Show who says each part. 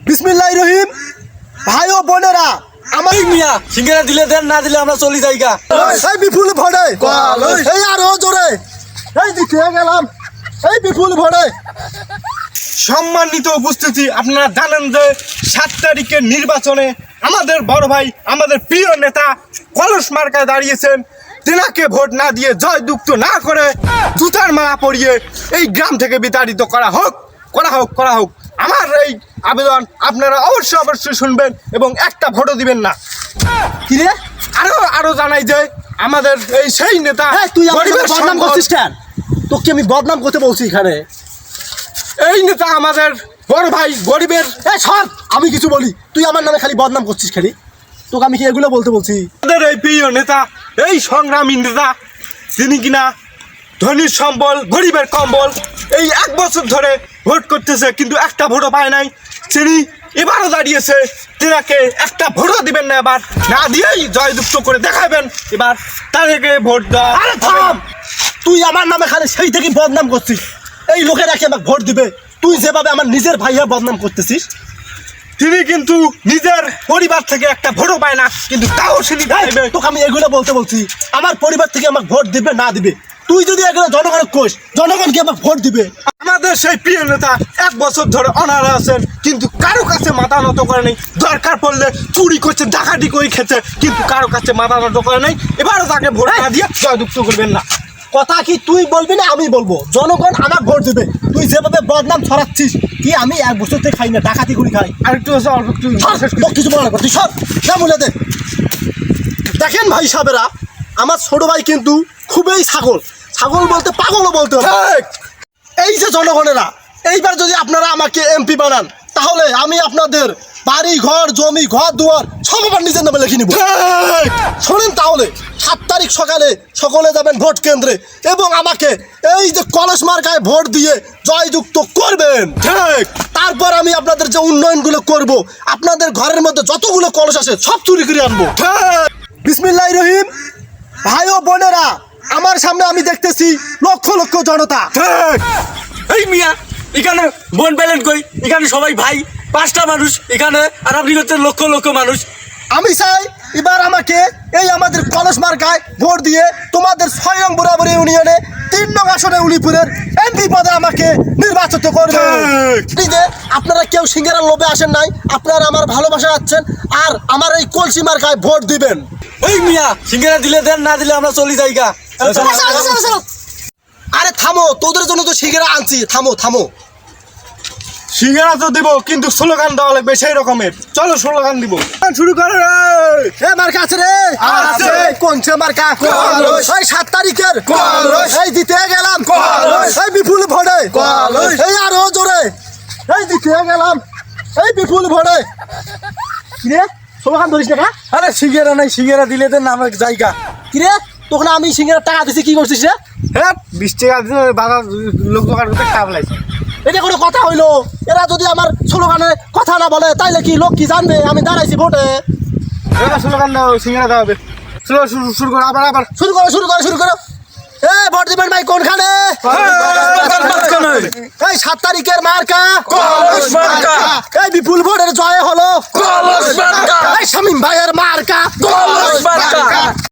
Speaker 1: বিসমিল্লাহির রহিম। ভাই ও বোনেরা, আমার
Speaker 2: মিয়া সিঙ্গারা দিলে দেন, না দিলে আমরা চলি যাইগা।
Speaker 1: এই বিপুল ভরে এই আরো জোরে এই দিতে গেলাম এই বিপুল ভরে।
Speaker 3: সম্মানিত উপস্থিতি, আপনারা জানেন যে 7 তারিখের নির্বাচনে আমাদের বড় ভাই, আমাদের প্রিয় নেতা কলস মার্কায় দাঁড়িয়েছেন। তেনাকে ভোট না দিয়ে জয়যুক্ত না করে জুতার মালা পরিয়ে এই গ্রাম থেকে বিতাড়িত করা হোক। আমার এই আবেদন আপনারা অবশ্যই শুনবেন এবং একটা ভোটও দিবেন না।
Speaker 1: কি রে,
Speaker 3: আরো জানাই যে আমাদের এই সেই নেতা
Speaker 1: তুই আমার
Speaker 3: গরিবের
Speaker 1: বদনাম
Speaker 3: সম্পদ।
Speaker 1: করছিস কেন? তোকে আমি বদনাম করতে বলছি এখানে?
Speaker 3: এই নেতা আমাদের বড় ভাই গরিবের।
Speaker 1: সর, আমি কিছু বলি, তুই আমার নামে খালি বদনাম করছিস খালি। তোকে আমি কি এগুলো বলতে বলছি?
Speaker 3: আমাদের এই প্রিয় নেতা, এই সংগ্রামী নেতা, তিনি কিনা ধনীর সম্বল গরিবের কম্বল, এই 1 বছর ধরে ভোট করতেছে কিন্তু একটা ভোটও পায় নাই। তিনি এবারও দাঁড়িয়েছে, তেনাকে একটা ভোটও দিবেন না, এবার না দিয়েই জয়যুক্ত করে দেখাবেন। এবার তাদেরকে ভোট দেওয়া।
Speaker 1: আরে থাম, তুই আমার নামে খালি সেই থেকে বদনাম করছিস। এই লোকেরা কি আমাকে ভোট দিবে? তুই যেভাবে আমার নিজের ভাইয়া বদনাম করতেছিস।
Speaker 3: তিনি কিন্তু নিজের পরিবার থেকে একটা ভোটও পায় না, কিন্তু তাও তিনি দাঁড়াবে।
Speaker 1: তোকে আমি এগুলো বলতে বলছি, আমার পরিবার থেকে আমাকে ভোট দিবে না দিবে, তুই যদি এগুলো জনগণের কোষ, জনগণ কি আমাকে ভোট দিবে?
Speaker 3: আমাদের সেই প্রিয় নেতা 1 বছর ধরে অনারে আছেন, কিন্তু কারো কাছে মাথা নত করে নেই। দরকার পড়লে চুরি করছে, ডাকাতি করে খেছে, কিন্তু কারো কাছে মাথা নত করে নেই। এবারও তাকে ভোট না দিয়ে জয়যুক্ত করবেন না।
Speaker 1: কথা কি তুই বলবি না আমি বলবো? জনগণ আমার ভোট দিবে। তুই যেভাবে বদনাম ছড়াচ্ছিস, কি আমি 1 বছর থেকে খাই না, ডাকাতি করে খাই?
Speaker 3: আরেকটু অল্প একটু
Speaker 1: কিছু মনে কর, তুই সব না বলে দে। দেখেন ভাই সাহেবেরা, আমার ছোট ভাই কিন্তু খুবই ছাগল বলতে পাগলও বলতে হবে। এই যে জনগণেরা, এইবার যদি আপনারা আমাকে এমপি বানান, তাহলে আমি আপনাদের বাড়ি ঘর জমি ঘর দুয়ার সব আমার নিজের নামে লিখে নিব। শোনেন তাহলে, 7 তারিখ সকালে সকলে যাবেন ভোট কেন্দ্রে এবং আমাকে এই যে কলস মার্কায় ভোট দিয়ে জয়যুক্ত করবেন। তারপর আমি আপনাদের যে উন্নয়নগুলো করব, আপনাদের ঘরের মধ্যে যতগুলো কলস আছে সব চুরি করে আনবো। বিসমিল্লাহির রহিম। ভাই ও বোনেরা, আমার সামনে আমি দেখতেছি লক্ষ লক্ষ জনতা।
Speaker 2: এই মিয়া এখানে বোন পেলেন কই? এখানে সবাই ভাই, 5টা মানুষ এখানে, আর আপনি হচ্ছেন লক্ষ লক্ষ মানুষ।
Speaker 1: আমি চাই এবার আমাকে এই আমাদের কলস মার্কায় ভোট দিয়ে তোমাদের 6 নং বরাবর ইউনিয়নে 3 নং আসনে উলিপুরের এমপি পদে আমাকে নির্বাচিত করবে। আপনারা কেউ সিঙ্গারার লোভে আসেন নাই, আপনারা আমার ভালোবাসা আছেন আর আমার এই কলসি মার্কায় ভোট দিবেন।
Speaker 2: ওই মিয়া সিঙ্গারা দিলে দেন, না দিলে আমরা চলি যাইগা।
Speaker 1: আরে থামো, তোদের জন্য তো সিঙ্গারা আনছি, থামো।
Speaker 3: সিঙ্গারা তো দিব, কিন্তু স্লোগান দেওয়া লাগবে সেই রকমের। চলো স্লোগান দিব, শুরু করে।
Speaker 1: মার্কা আছে রে,
Speaker 3: আছে।
Speaker 1: কোনছে মার্কা?
Speaker 3: কলস।
Speaker 1: এই 7 তারিখের
Speaker 3: কলস।
Speaker 1: এই দিতে গেলাম
Speaker 3: কলস।
Speaker 1: এই বিপুল ভরে
Speaker 3: কলস।
Speaker 1: এই আরো জোরে এই দিতে গেলাম এই বিপুল ভরে। কিরে সোহান ধরিস না?
Speaker 2: আরে সিঙ্গারা নাই, সিঙ্গারা দিলে দেন, আমরা যাইগা।
Speaker 1: কিরে তোকে না আমি সিঙ্গারা টাকা দিছি, কি করছিস রে?
Speaker 3: হ্যাঁ, 20 টাকা দিয়ে বাজার লোক দোকান করতে খারাপ লাগছে।
Speaker 1: এটা কোনো কথা হইলো? এরা যদি আমার স্লোগানে কথা না বলে, তাইলে কি লোক কি জানবে আমি দাঁড়াইছি ভোটে?
Speaker 3: স্লোগান দাও, সিঙ্গারা দেওয়া হবে। শুরু করো, আবার
Speaker 1: শুরু করো। ভোট দিবেন ভাই কোনখানে? এই 7 তারিখের মার্কা
Speaker 2: কলস মার্কা।
Speaker 1: এই বিপুল ভোটের জয় হলো
Speaker 2: কলস মার্কা।
Speaker 1: এই শামীম ভাইয়ের মার্কা
Speaker 2: কলস মার্কা।